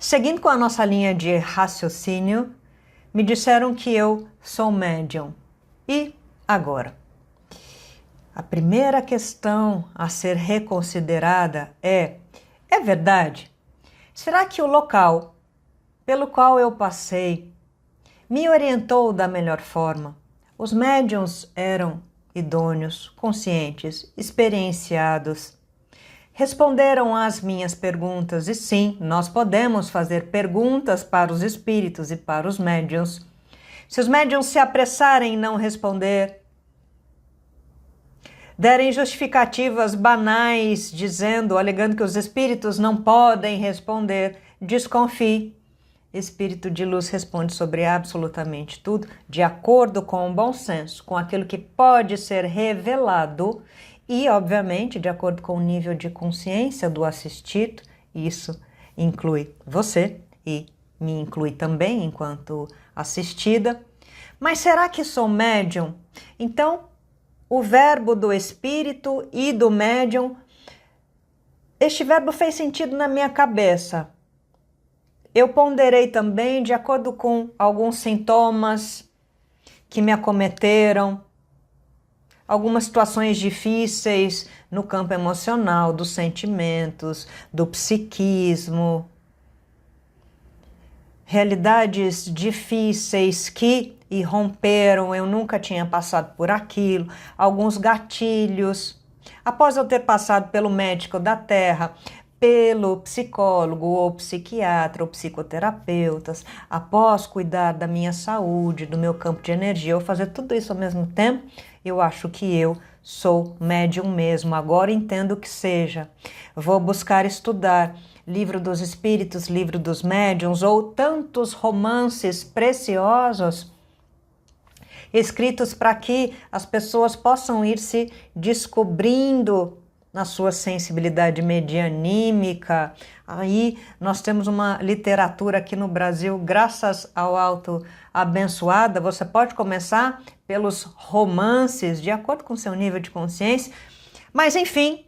Seguindo com a nossa linha de raciocínio, me disseram que eu sou médium. E agora? A primeira questão a ser reconsiderada é verdade? Será que o local pelo qual eu passei me orientou da melhor forma? Os médiuns eram idôneos, conscientes, experienciados? Responderam às minhas perguntas e sim, nós podemos fazer perguntas para os espíritos e para os médiuns. Se os médiuns se apressarem em não responder, derem justificativas banais, alegando que os espíritos não podem responder, desconfie. Espírito de luz responde sobre absolutamente tudo, de acordo com o bom senso, com aquilo que pode ser revelado e, obviamente, de acordo com o nível de consciência do assistido. Isso inclui você e me inclui também enquanto assistida. Mas será que sou médium? Então, o verbo do espírito e do médium, este verbo fez sentido na minha cabeça. Eu ponderei também de acordo com alguns sintomas que me acometeram, algumas situações difíceis no campo emocional, dos sentimentos, do psiquismo, realidades difíceis que irromperam, eu nunca tinha passado por aquilo, alguns gatilhos. Após eu ter passado pelo médico da Terra, pelo psicólogo ou psiquiatra ou psicoterapeutas, após cuidar da minha saúde, do meu campo de energia, eu fazer tudo isso ao mesmo tempo, eu acho que eu sou médium mesmo. Agora entendo que seja. Vou buscar estudar Livro dos Espíritos, Livro dos Médiuns ou tantos romances preciosos escritos para que as pessoas possam ir se descobrindo na sua sensibilidade medianímica. Aí nós temos uma literatura aqui no Brasil, graças ao Alto abençoada. Você pode começar pelos romances, de acordo com seu nível de consciência. Mas enfim,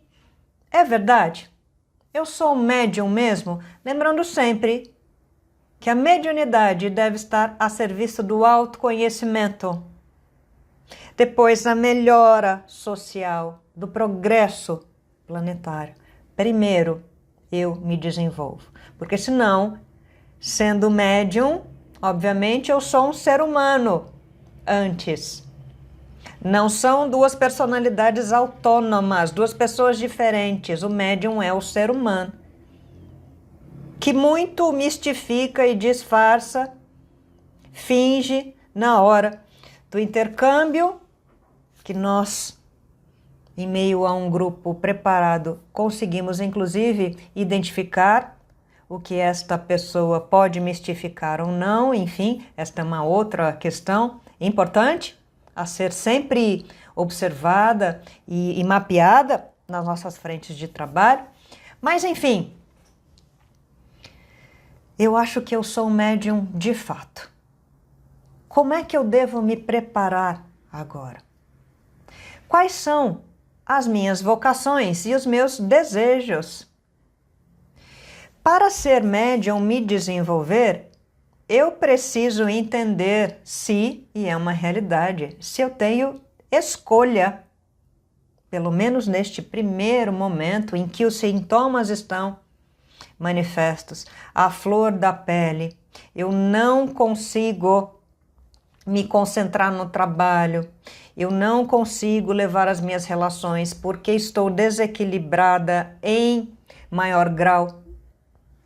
é verdade. Eu sou médium mesmo, lembrando sempre que a mediunidade deve estar a serviço do autoconhecimento. Depois, a melhora social, do progresso planetário. Primeiro, eu me desenvolvo. Porque senão, sendo médium, obviamente eu sou um ser humano antes. Não são duas personalidades autônomas, duas pessoas diferentes. O médium é o ser humano, que muito mistifica e disfarça, finge na hora do intercâmbio, que nós, em meio a um grupo preparado, conseguimos inclusive identificar o que esta pessoa pode mistificar ou não. Enfim, esta é uma outra questão importante a ser sempre observada e mapeada nas nossas frentes de trabalho. Mas enfim, eu acho que eu sou médium de fato. Como é que eu devo me preparar agora? Quais são as minhas vocações e os meus desejos? Para ser médium, me desenvolver, eu preciso entender se, e é uma realidade, se eu tenho escolha, pelo menos neste primeiro momento em que os sintomas estão manifestos, à flor da pele, eu não consigo me concentrar no trabalho, eu não consigo levar as minhas relações porque estou desequilibrada em maior grau.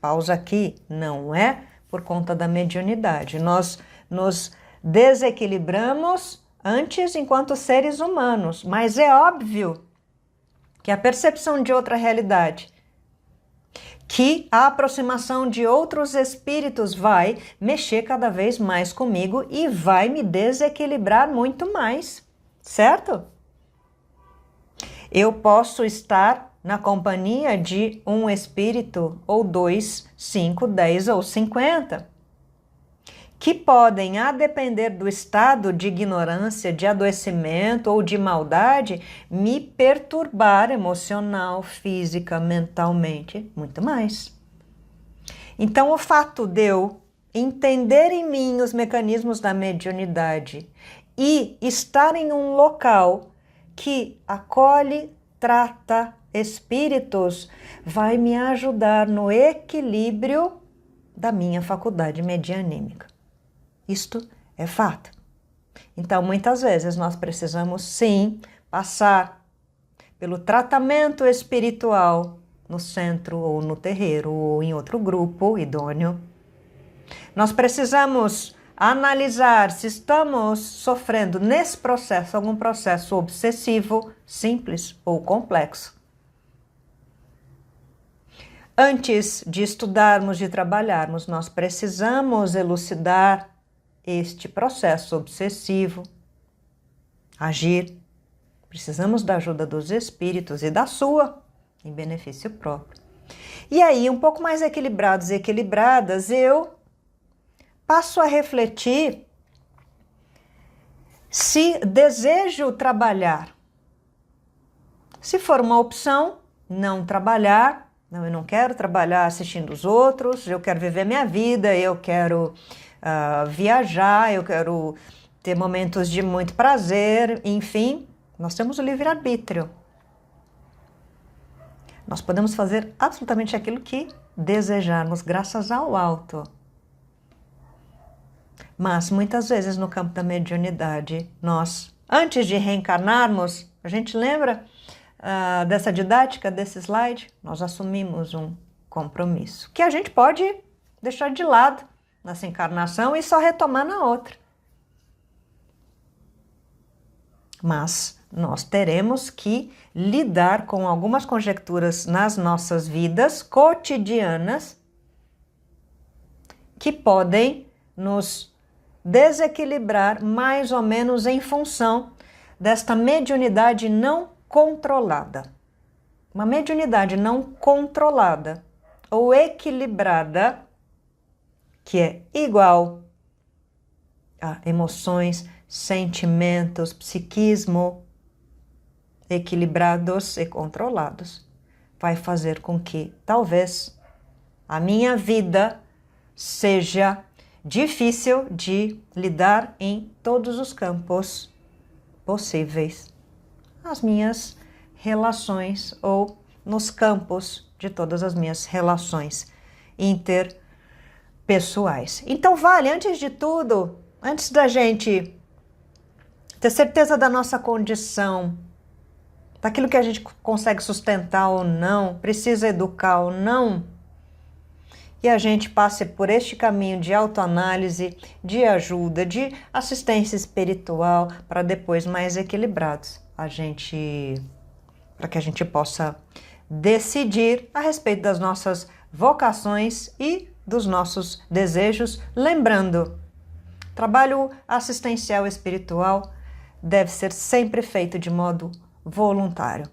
Pausa aqui, não é por conta da mediunidade. Nós nos desequilibramos antes enquanto seres humanos, mas é óbvio que a percepção de outra realidade, que a aproximação de outros espíritos vai mexer cada vez mais comigo e vai me desequilibrar muito mais, certo? Eu posso estar na companhia de um espírito, ou 2, 5, 10 ou 50, que podem, a depender do estado de ignorância, de adoecimento ou de maldade, me perturbar emocional, física, mentalmente, muito mais. Então, o fato de eu entender em mim os mecanismos da mediunidade e estar em um local que acolhe, trata espíritos, vai me ajudar no equilíbrio da minha faculdade medianímica. Isto é fato. Então, muitas vezes nós precisamos sim passar pelo tratamento espiritual no centro ou no terreiro ou em outro grupo idôneo. Nós precisamos analisar se estamos sofrendo nesse processo algum processo obsessivo, simples ou complexo. Antes de estudarmos, de trabalharmos, nós precisamos elucidar este processo obsessivo, agir. Precisamos da ajuda dos espíritos e da sua, em benefício próprio. E aí, um pouco mais equilibrados e equilibradas, eu passo a refletir se desejo trabalhar. Se for uma opção, não trabalhar, não, eu não quero trabalhar assistindo os outros, eu quero viver minha vida, eu quero viajar, eu quero ter momentos de muito prazer, enfim, nós temos o livre-arbítrio. Nós podemos fazer absolutamente aquilo que desejarmos, graças ao alto. Mas muitas vezes no campo da mediunidade, nós, antes de reencarnarmos, a gente lembra dessa didática, desse slide? Nós assumimos um compromisso, que a gente pode deixar de lado nessa encarnação e só retomar na outra. Mas nós teremos que lidar com algumas conjecturas nas nossas vidas cotidianas que podem nos desequilibrar mais ou menos em função desta mediunidade não controlada. Uma mediunidade não controlada ou equilibrada, que é igual a emoções, sentimentos, psiquismo equilibrados e controlados, vai fazer com que talvez a minha vida seja difícil de lidar em todos os campos possíveis. As minhas relações ou nos campos de todas as minhas relações interpessoais. Então vale, antes de tudo, antes da gente ter certeza da nossa condição, daquilo que a gente consegue sustentar ou não, precisa educar ou não, e a gente passe por este caminho de autoanálise, de ajuda, de assistência espiritual, para depois mais equilibrados, para que a gente possa decidir a respeito das nossas vocações e dos nossos desejos, lembrando, trabalho assistencial espiritual deve ser sempre feito de modo voluntário.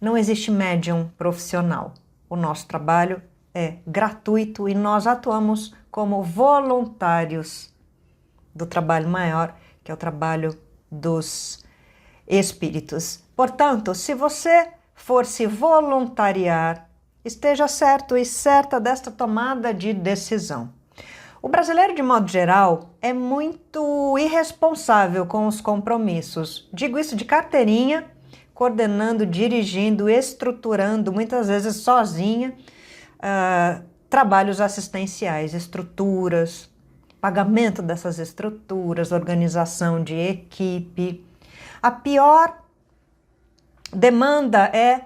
Não existe médium profissional. O nosso trabalho é gratuito e nós atuamos como voluntários do trabalho maior, que é o trabalho dos espíritos. Portanto, se você for se voluntariar, esteja certo e certa desta tomada de decisão. O brasileiro, de modo geral, é muito irresponsável com os compromissos. Digo isso de carteirinha, coordenando, dirigindo, estruturando, muitas vezes sozinha, trabalhos assistenciais, estruturas, pagamento dessas estruturas, organização de equipe. A pior demanda é,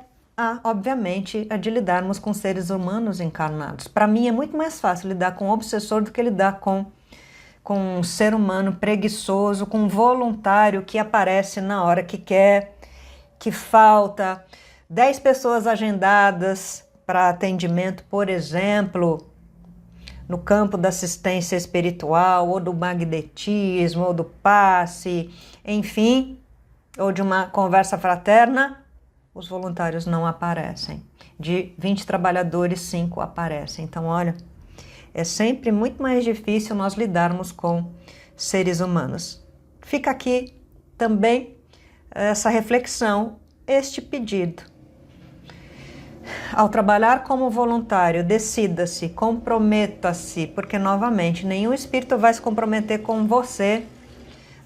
obviamente, a de lidarmos com seres humanos encarnados. Para mim é muito mais fácil lidar com um obsessor do que lidar com um ser humano preguiçoso, com um voluntário que aparece na hora que quer, que falta, 10 pessoas agendadas para atendimento, por exemplo, no campo da assistência espiritual, ou do magnetismo, ou do passe, enfim, ou de uma conversa fraterna, os voluntários não aparecem. De 20 trabalhadores, 5 aparecem. Então, olha, é sempre muito mais difícil nós lidarmos com seres humanos. Fica aqui também essa reflexão, este pedido. Ao trabalhar como voluntário, decida-se, comprometa-se, porque, novamente, nenhum espírito vai se comprometer com você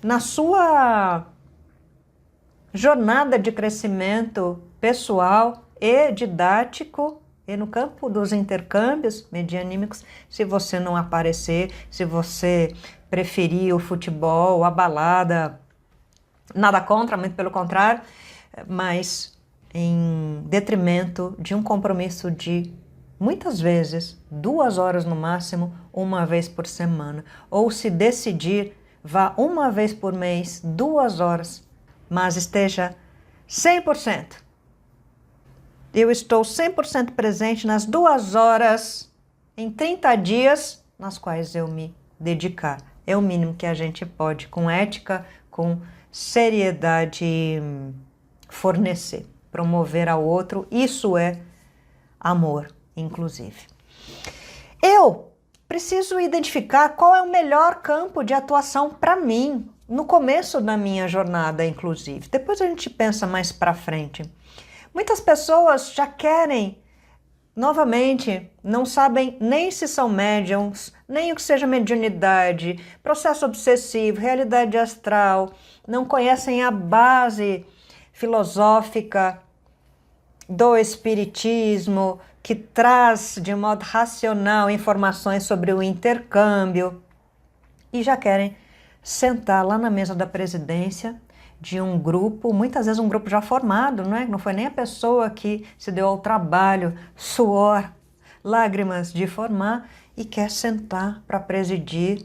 na sua jornada de crescimento pessoal e didático e no campo dos intercâmbios medianímicos, se você não aparecer, se você preferir o futebol, a balada, nada contra, muito pelo contrário, mas em detrimento de um compromisso de, muitas vezes, 2 horas no máximo, uma vez por semana. Ou se decidir, vá uma vez por mês, 2 horas, mas esteja 100%. Eu estou 100% presente nas 2 horas em 30 dias nas quais eu me dedicar. É o mínimo que a gente pode, com ética, com seriedade, fornecer, promover ao outro. Isso é amor, inclusive. Eu preciso identificar qual é o melhor campo de atuação para mim, no começo da minha jornada, inclusive. Depois a gente pensa mais para frente. Muitas pessoas já querem, novamente, não sabem nem se são médiums, nem o que seja mediunidade, processo obsessivo, realidade astral, não conhecem a base filosófica do espiritismo, que traz de modo racional informações sobre o intercâmbio, e já querem sentar lá na mesa da presidência de um grupo, muitas vezes um grupo já formado, não é? Não foi nem a pessoa que se deu ao trabalho, suor, lágrimas de formar, e quer sentar para presidir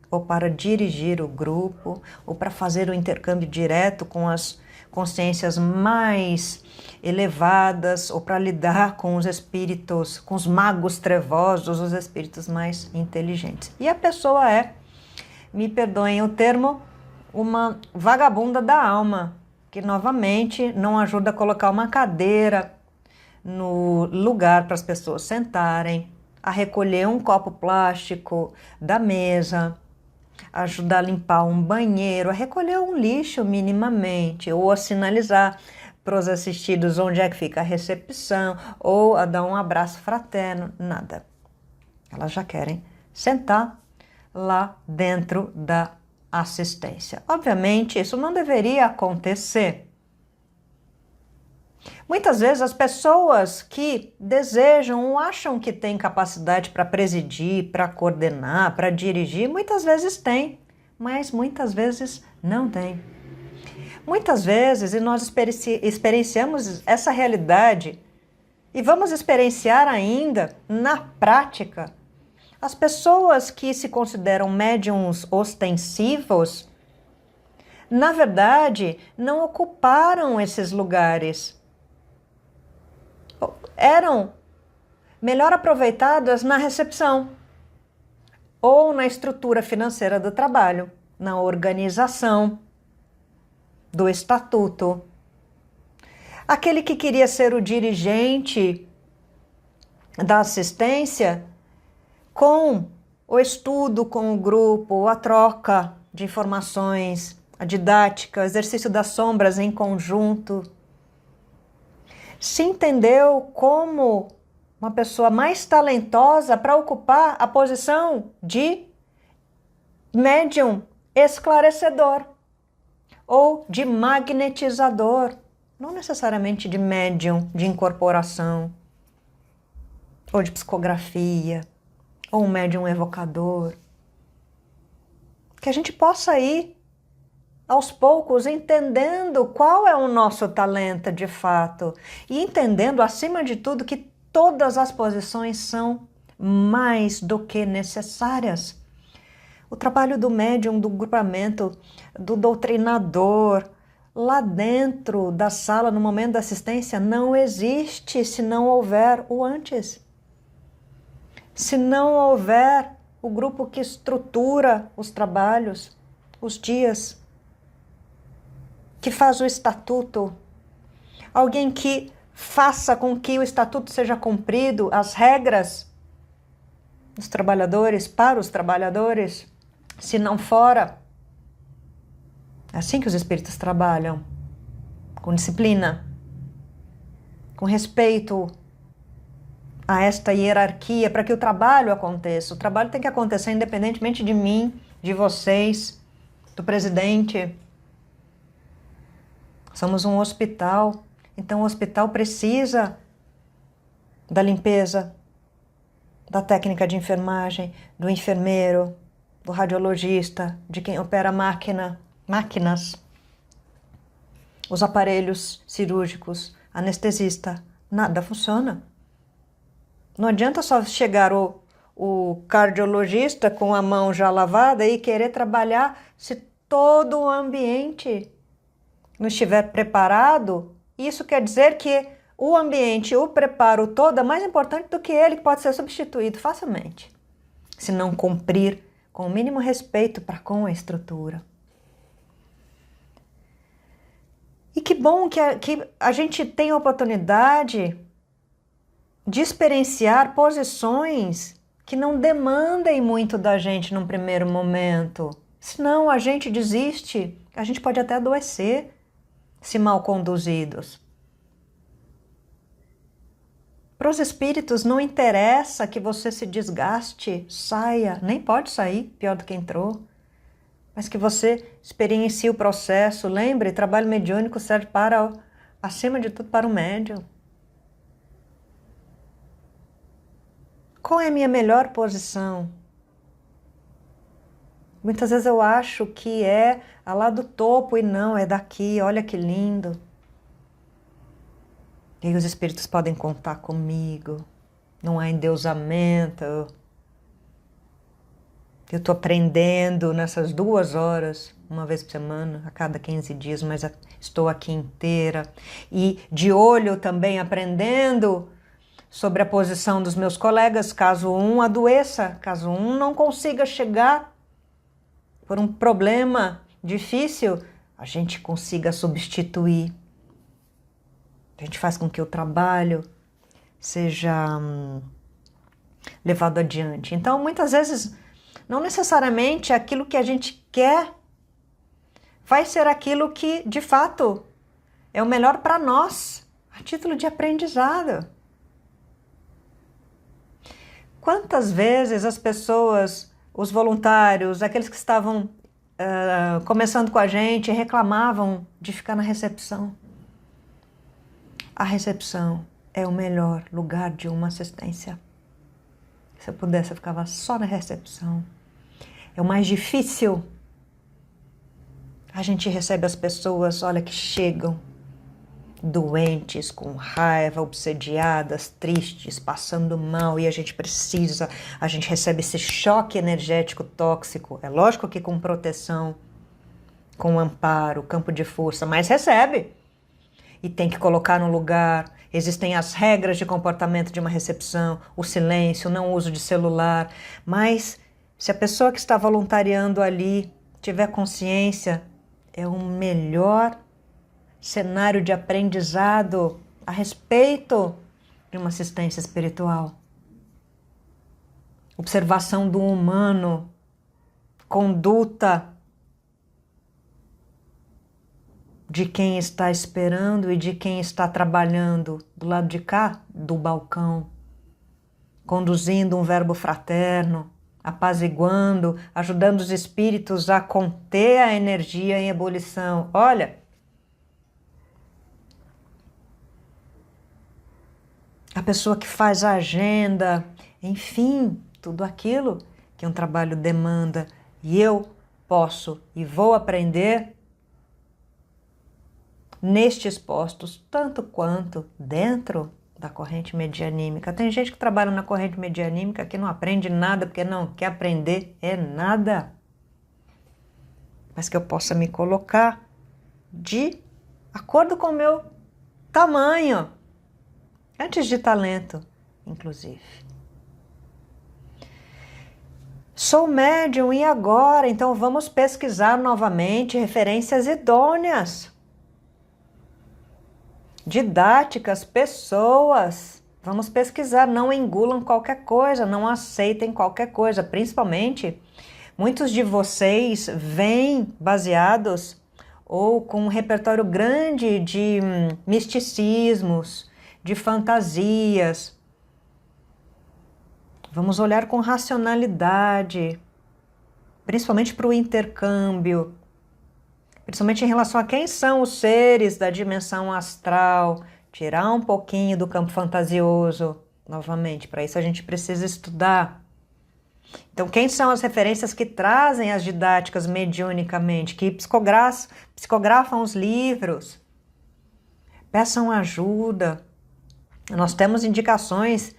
ou para dirigir o grupo ou para fazer o intercâmbio direto com as consciências mais elevadas ou para lidar com os espíritos, com os magos trevosos, os espíritos mais inteligentes. E a pessoa é, me perdoem o termo, uma vagabunda da alma, que novamente não ajuda a colocar uma cadeira no lugar para as pessoas sentarem, a recolher um copo plástico da mesa, ajudar a limpar um banheiro, a recolher um lixo minimamente, ou a sinalizar para os assistidos onde é que fica a recepção, ou a dar um abraço fraterno, nada. Elas já querem sentar lá dentro da assistência. Obviamente, isso não deveria acontecer. Muitas vezes as pessoas que desejam ou acham que têm capacidade para presidir, para coordenar, para dirigir, muitas vezes têm, mas muitas vezes não têm. Muitas vezes, e nós experienciamos essa realidade, e vamos experienciar ainda na prática, as pessoas que se consideram médiums ostensivos, na verdade, não ocuparam esses lugares. Eram melhor aproveitadas na recepção ou na estrutura financeira do trabalho, na organização do estatuto. Aquele que queria ser o dirigente da assistência, com o estudo com o grupo, a troca de informações, a didática, o exercício das sombras em conjunto, se entendeu como uma pessoa mais talentosa para ocupar a posição de médium esclarecedor ou de magnetizador, não necessariamente de médium de incorporação ou de psicografia ou um médium evocador. Que a gente possa ir aos poucos entendendo qual é o nosso talento de fato e entendendo, acima de tudo, que todas as posições são mais do que necessárias. O trabalho do médium, do grupamento, do doutrinador, lá dentro da sala, no momento da assistência, não existe se não houver o antes. Se não houver o grupo que estrutura os trabalhos, os dias, que faz o estatuto, alguém que faça com que o estatuto seja cumprido, as regras dos trabalhadores, para os trabalhadores, se não fora. É assim que os espíritos trabalham, com disciplina, com respeito a esta hierarquia para que o trabalho aconteça. O trabalho tem que acontecer independentemente de mim, de vocês, do presidente. Somos um hospital, então o hospital precisa da limpeza, da técnica de enfermagem, do enfermeiro, do radiologista, de quem opera máquinas, os aparelhos cirúrgicos, anestesista. Nada funciona. Não adianta só chegar o cardiologista com a mão já lavada e querer trabalhar se todo o ambiente não estiver preparado. Isso quer dizer que o ambiente, o preparo todo é mais importante do que ele, que pode ser substituído facilmente, se não cumprir com o mínimo respeito para com a estrutura. E que bom que a gente tem a oportunidade de experienciar posições que não demandem muito da gente num primeiro momento. Senão a gente desiste, a gente pode até adoecer se mal conduzidos. Para os espíritos não interessa que você se desgaste, saia, nem pode sair, pior do que entrou, mas que você experiencie o processo. Lembre, trabalho mediúnico serve para, acima de tudo, para o médium. Qual é a minha melhor posição? Muitas vezes eu acho que é lá do topo e não, é daqui, olha que lindo. E os espíritos podem contar comigo, não há endeusamento. Eu estou aprendendo nessas 2 horas, uma vez por semana, a cada 15 dias, mas estou aqui inteira. E de olho também aprendendo sobre a posição dos meus colegas, caso um adoeça, caso um não consiga chegar por um problema difícil, a gente consiga substituir. A gente faz com que o trabalho seja levado adiante. Então, muitas vezes, não necessariamente aquilo que a gente quer vai ser aquilo que, de fato, é o melhor para nós, a título de aprendizado. Quantas vezes as pessoas, os voluntários, aqueles que estavam começando com a gente, reclamavam de ficar na recepção? A recepção é o melhor lugar de uma assistência. Se eu pudesse, eu ficava só na recepção. É o mais difícil. A gente recebe as pessoas, olha, que chegam doentes, com raiva, obsediadas, tristes, passando mal, e a gente recebe esse choque energético tóxico. É lógico que com proteção, com amparo, campo de força, mas recebe. E tem que colocar no lugar. Existem as regras de comportamento de uma recepção, o silêncio, o não uso de celular. Mas se a pessoa que está voluntariando ali tiver consciência, é um melhor cenário de aprendizado a respeito de uma assistência espiritual. Observação do humano, conduta de quem está esperando e de quem está trabalhando do lado de cá do balcão, conduzindo um verbo fraterno, apaziguando, ajudando os espíritos a conter a energia em ebulição. Olha, a pessoa que faz a agenda, enfim, tudo aquilo que um trabalho demanda, e eu posso e vou aprender nestes postos, tanto quanto dentro da corrente medianímica. Tem gente que trabalha na corrente medianímica que não aprende nada, porque não quer aprender nada. Mas que eu possa me colocar de acordo com o meu tamanho, antes de talento, inclusive. Sou médium e agora? Então vamos pesquisar novamente referências idôneas. Didáticas, pessoas. Vamos pesquisar, não engulam qualquer coisa, não aceitem qualquer coisa. Principalmente, muitos de vocês vêm baseados ou com um repertório grande de misticismos, de fantasias. Vamos olhar com racionalidade, principalmente para o intercâmbio, principalmente em relação a quem são os seres da dimensão astral, tirar um pouquinho do campo fantasioso, novamente. Para isso a gente precisa estudar. Então, quem são as referências que trazem as didáticas mediunicamente, que psicografam os livros? Peçam ajuda. Nós temos indicações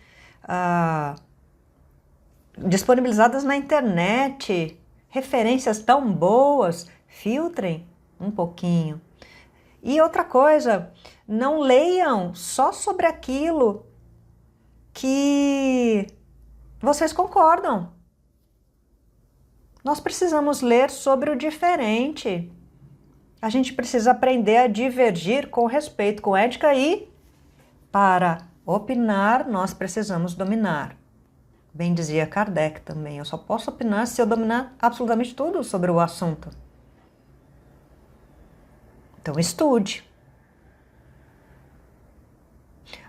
disponibilizadas na internet, referências tão boas. Filtrem um pouquinho. E outra coisa, não leiam só sobre aquilo que vocês concordam. Nós precisamos ler sobre o diferente. A gente precisa aprender a divergir com respeito, com ética e, para opinar, nós precisamos dominar. Bem dizia Kardec também, eu só posso opinar se eu dominar absolutamente tudo sobre o assunto. Então estude.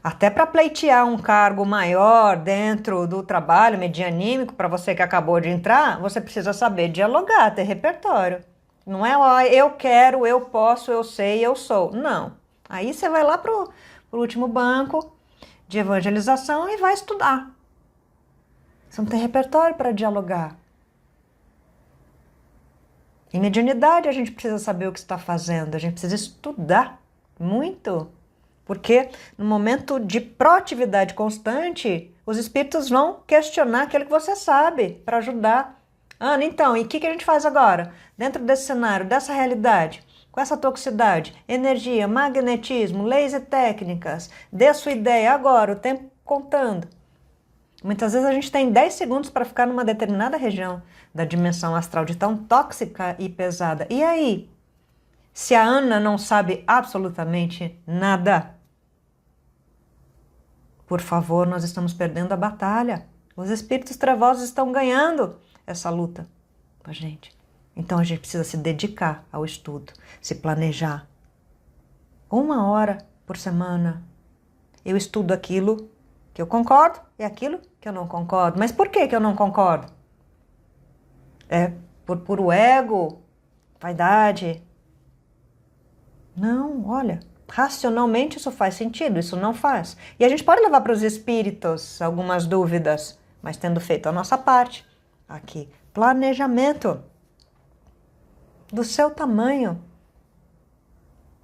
Até para pleitear um cargo maior dentro do trabalho medianímico, para você que acabou de entrar, você precisa saber dialogar, ter repertório. Não é, ó, eu quero, eu posso, eu sei, eu sou. Não. Aí você vai lá para o último banco de evangelização e vai estudar. Você não tem repertório para dialogar. Em mediunidade a gente precisa saber o que está fazendo, a gente precisa estudar muito. Porque no momento de proatividade constante, os espíritos vão questionar aquilo que você sabe para ajudar. Ana, então, e o que a gente faz agora? Dentro desse cenário, dessa realidade, com essa toxicidade, energia, magnetismo, leis e técnicas, dê sua ideia agora, o tempo contando. Muitas vezes a gente tem 10 segundos para ficar numa determinada região da dimensão astral de tão tóxica e pesada. E aí? Se a Ana não sabe absolutamente nada, por favor, nós estamos perdendo a batalha. Os espíritos trevosos estão ganhando essa luta com a gente. Então a gente precisa se dedicar ao estudo, se planejar. 1 hora por semana eu estudo aquilo que eu concordo e aquilo que eu não concordo. Mas por que eu não concordo? É por puro ego, vaidade? Não, olha, racionalmente isso faz sentido, isso não faz. E a gente pode levar para os espíritos algumas dúvidas, mas tendo feito a nossa parte. Aqui, planejamento do seu tamanho.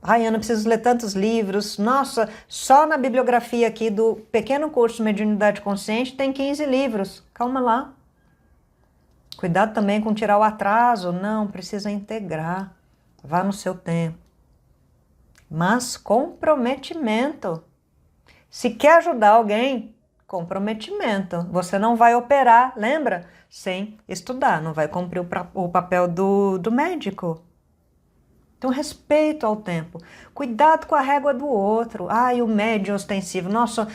Ai, Ana, preciso ler tantos livros. Nossa, só na bibliografia aqui do pequeno curso Mediunidade Consciente tem 15 livros. Calma lá. Cuidado também com tirar o atraso. Não, precisa integrar. Vá no seu tempo. Mas comprometimento. Se quer ajudar alguém, comprometimento. Você não vai operar, lembra? Sem estudar. Não vai cumprir o papel do médico. Então, respeito ao tempo. Cuidado com a régua do outro. Ai, o médium ostensivo. Nossa,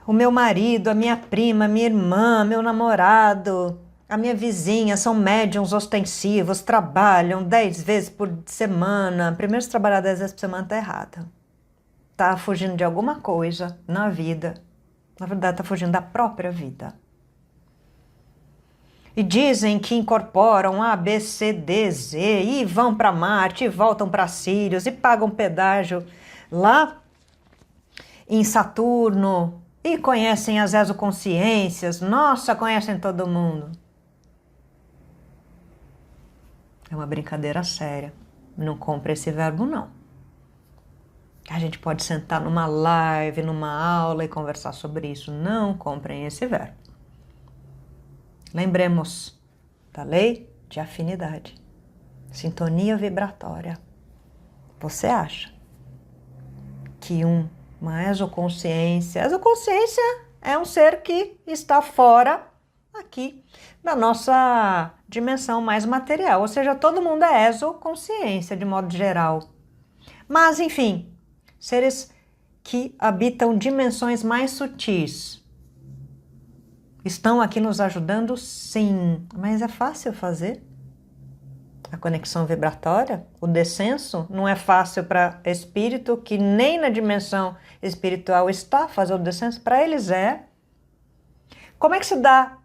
o meu marido, a minha prima, a minha irmã, meu namorado, a minha vizinha são médiums ostensivos, trabalham 10 vezes por semana. Primeiro, se trabalhar 10 vezes por semana está errado. Está fugindo de alguma coisa na vida. Na verdade, está fugindo da própria vida. E dizem que incorporam A, B, C, D, Z, e vão para Marte, e voltam para Sírios, e pagam pedágio lá em Saturno, e conhecem as exoconsciências. Nossa, conhecem todo mundo. É uma brincadeira séria. Não compre esse verbo, não. A gente pode sentar numa live, numa aula e conversar sobre isso. Não comprem esse verbo. Lembremos da lei de afinidade, sintonia vibratória. Você acha que uma exoconsciência é um ser que está fora aqui da nossa dimensão mais material, ou seja, todo mundo é exoconsciência de modo geral. Mas, enfim, seres que habitam dimensões mais sutis. Estão aqui nos ajudando? Sim. Mas é fácil fazer? A conexão vibratória? O descenso? Não é fácil para espírito que nem na dimensão espiritual está fazer o descenso? Para eles é. Como é que se dá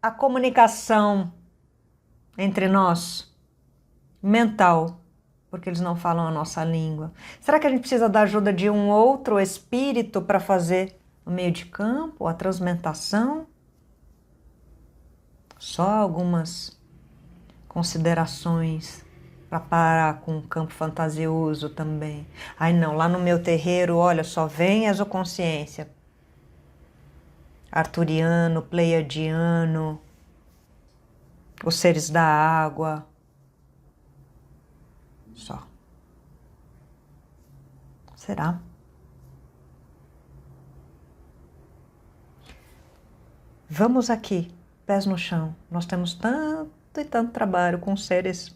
a comunicação entre nós? Mental, porque eles não falam a nossa língua. Será que a gente precisa da ajuda de um outro espírito para fazer o meio de campo, a transmutação? Só algumas considerações para parar com o campo fantasioso também. Ai não, lá no meu terreiro, olha, só vem exoconsciência. Arturiano, Pleiadiano, os seres da água. Só. Será? Vamos aqui, pés no chão. Nós temos tanto e tanto trabalho com seres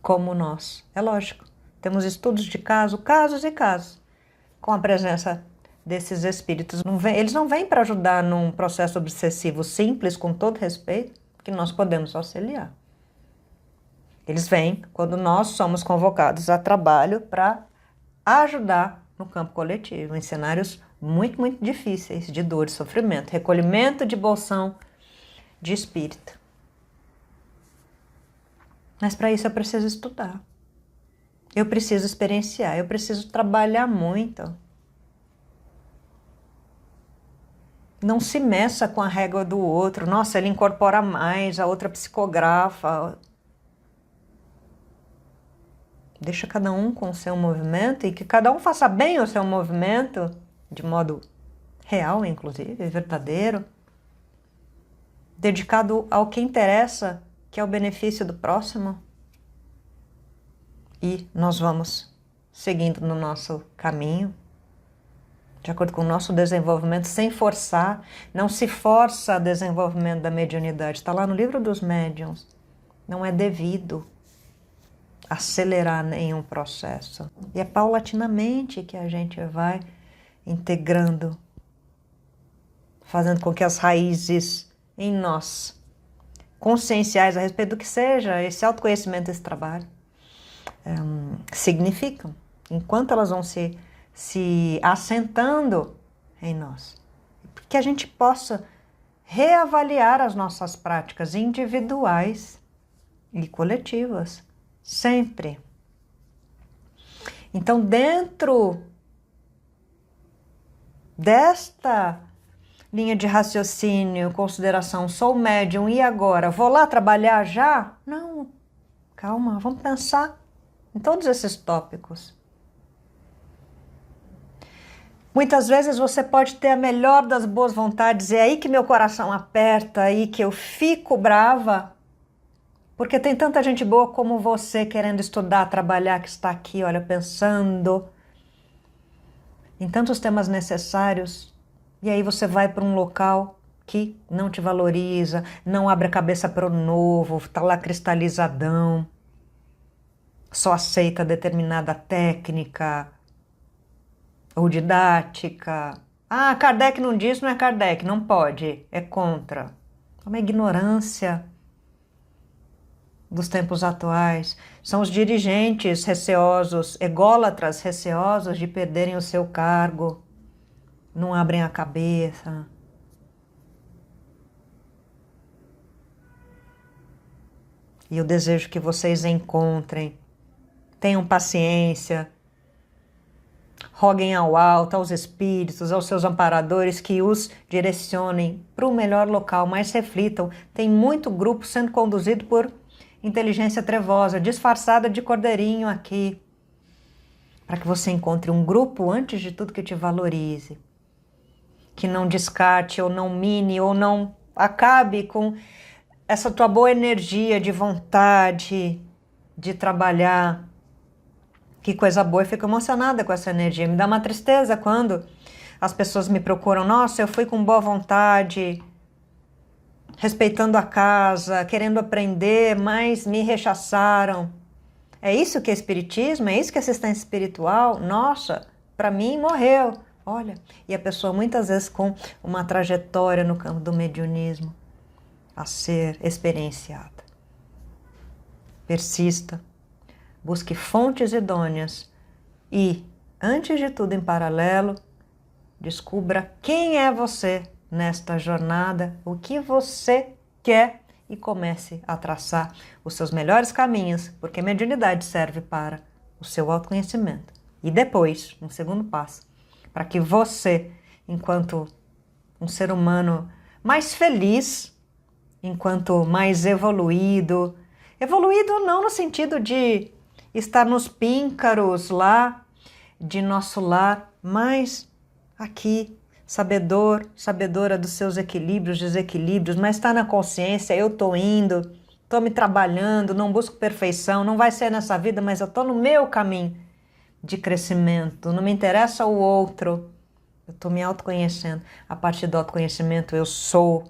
como nós. É lógico. Temos estudos de caso, casos e casos, com a presença desses espíritos. Eles não vêm para ajudar num processo obsessivo simples, com todo respeito, que nós podemos auxiliar. Eles vêm quando nós somos convocados a trabalho para ajudar no campo coletivo, em cenários muito, muito difíceis de dor e sofrimento, recolhimento de bolsão de espírito. Mas para isso eu preciso estudar, eu preciso experienciar, eu preciso trabalhar muito. Não se meça com a régua do outro. Nossa, ele incorpora mais, a outra psicografa. Deixa cada um com o seu movimento e que cada um faça bem o seu movimento, de modo real, inclusive, verdadeiro, dedicado ao que interessa, que é o benefício do próximo. E nós vamos seguindo no nosso caminho, de acordo com o nosso desenvolvimento, sem forçar. Não se força o desenvolvimento da mediunidade. Está lá no livro dos médiuns. Não é devido acelerar nenhum processo. E é paulatinamente que a gente vai integrando, fazendo com que as raízes em nós, conscienciais a respeito do que seja esse autoconhecimento, esse trabalho, significam, enquanto elas vão se assentando em nós. Que a gente possa reavaliar as nossas práticas individuais e coletivas, sempre. Então, dentro desta linha de raciocínio, consideração, sou médium e agora? Vou lá trabalhar já? Não, calma, vamos pensar em todos esses tópicos. Muitas vezes você pode ter a melhor das boas vontades, é aí que meu coração aperta, aí que eu fico brava, porque tem tanta gente boa como você querendo estudar, trabalhar, que está aqui, olha, pensando em tantos temas necessários, e aí você vai para um local que não te valoriza, não abre a cabeça para o novo, está lá cristalizadão, só aceita determinada técnica ou didática. Ah, Kardec não diz, não é Kardec, não pode, é contra. É uma ignorância dos tempos atuais. São os dirigentes receosos, ególatras receosos de perderem o seu cargo, não abrem a cabeça. E eu desejo que vocês encontrem, tenham paciência, roguem ao alto, aos espíritos, aos seus amparadores que os direcionem para o melhor local, mas reflitam. Tem muito grupo sendo conduzido por inteligência trevosa, disfarçada de cordeirinho aqui, para que você encontre um grupo, antes de tudo, que te valorize, que não descarte, ou não mine, ou não acabe com essa tua boa energia de vontade de trabalhar. Que coisa boa, eu fico emocionada com essa energia. Me dá uma tristeza quando as pessoas me procuram. Nossa, eu fui com boa vontade, respeitando a casa, querendo aprender, mas me rechaçaram. É isso que é espiritismo? É isso que é assistência espiritual? Nossa, para mim morreu. Olha, e a pessoa muitas vezes com uma trajetória no campo do mediunismo a ser experienciada. Persista. Busque fontes idôneas e, antes de tudo, em paralelo, descubra quem é você nesta jornada o que você quer e comece a traçar os seus melhores caminhos, porque a mediunidade serve para o seu autoconhecimento. E depois, um segundo passo, para que você, enquanto um ser humano mais feliz, enquanto mais evoluído não no sentido de estar nos píncaros lá de nosso lar, mas aqui, sabedor, sabedora dos seus equilíbrios, desequilíbrios, mas está na consciência, eu estou indo, estou me trabalhando, não busco perfeição, não vai ser nessa vida, mas eu estou no meu caminho de crescimento, não me interessa o outro, eu estou me autoconhecendo. A partir do autoconhecimento eu sou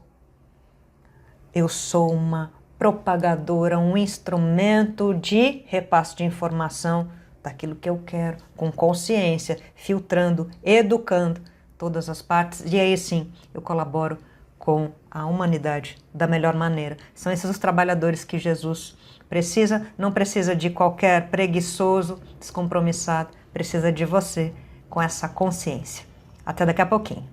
uma propagadora, um instrumento de repasse de informação daquilo que eu quero, com consciência, filtrando, educando todas as partes, e aí sim eu colaboro com a humanidade da melhor maneira. São esses os trabalhadores que Jesus precisa, não precisa de qualquer preguiçoso, descompromissado, precisa de você com essa consciência. Até daqui a pouquinho.